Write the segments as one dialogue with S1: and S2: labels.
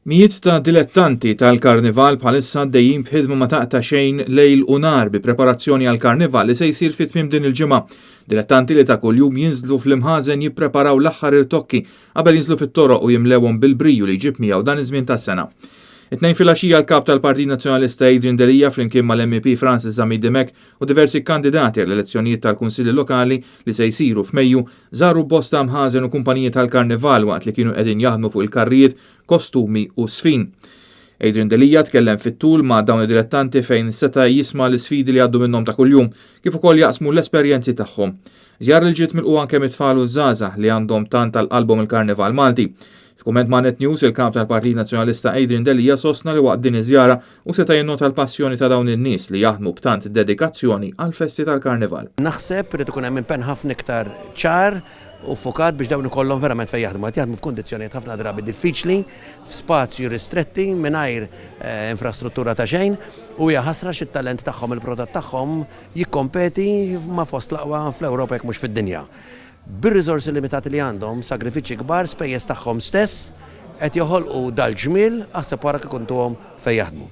S1: Mijiet ta' dilettanti tal-karnival bħalissa dejjin b'ħidma ma taqta' xejn lejl u nar bi preparazzjoni għall-karnival li se jsir fit-tmiem din il-ġimgħa. Dilettanti li ta' kuljum jinżlu fl-imħażen jippreparaw l-aħħar irtokki qabel jinżlu fit-toroq u jimlewhom bil-briju li jġib miegħu dan iż-żmien tas-sena. It-tnejn filgħaxija l-kap tal-Partit Nazzjonalista Adrian Delija flimkien mal-MEP Francis Zamid Demek u diversi kandidati għall-elezzjonijiet tal-Kunsilli Lokali li se jsiru f'Mejju żaru bosta mħażen u kumpaniji tal-karnival waqt li kienu qegħdin jaħdmu fuq il-karrijiet, kostumi u sfin. Adrian Delija tkellem fit-tul ma' dawn id-dilettanti fejn seta' jisma' l-isfidi li għaddu minnhom ta' kuljum kif ukoll jaqsmu l-esperjenzi tagħhom. Żjar li ġiet milqu anke mit-tfal u żgħażagħ li għandhom tant tal-qalbhom il-Karnival Malti. F'kumment ma' Net News il-kap tal-Partit Nazzjonalista Adrian Delija sostna li waqt din iż-żjara u seta' jinnota l-passjoni ta' dawn in-nies li jaħdmu b'tant dedikazzjoni għall-festi tal-Karnival.
S2: Naħseb irid ikun hemm impenn ħafna iktar ċar u fokat biex dawn ikollhom verament fejn jaħdmu. Qed jaħdmu f'kundizzjonijiet ħafna drabi diffiċli, f'spazju ristretti mingħajr infrastruttura ta' xejn u hija ħasra x'it-talent tagħhom il-prodott tagħhom jikkompeti ma' fost l-aqwa fl-Ewropa jekk mhux fid-dinja. Bir-riżorsi limitati li għandhom, sagrifiċċji kbar, spejjeż tagħhom stess qed joħolqu dal-ġmiel aħseb wara kif kuntuhom fejn jaħdmu.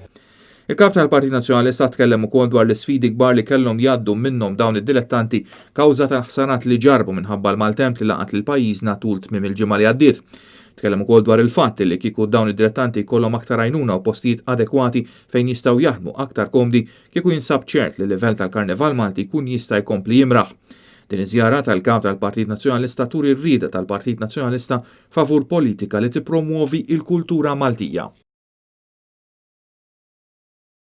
S1: Il-kap tal-Partit Nazzjonalista tkellem ukoll dwar l-isfidi kbar li kellhom jgħaddu minnhom dawn id-dilettanti kawża tal-ħsarat li ġarbu minħabba l-maltemp li laqat lil pajjiżna tul tmiem il-ġimgħa li għaddiet. Tkellem ukoll dwar il-fatt li kieku dawn id-dilettanti jkollhom aktar għajnuna u postijiet adekwati fejn jistgħu jaħdmu aktar komdi kieku jinsab ċert li l-livell tal-Karnival Malti jkun jista' jkompli jimraħ. Din iż-żjara tal-kap tal-Partit Nazzjonalista turi r-rieda tal-Partit Nazzjonalista favur politika li tippromuovi il-kultura Maltija.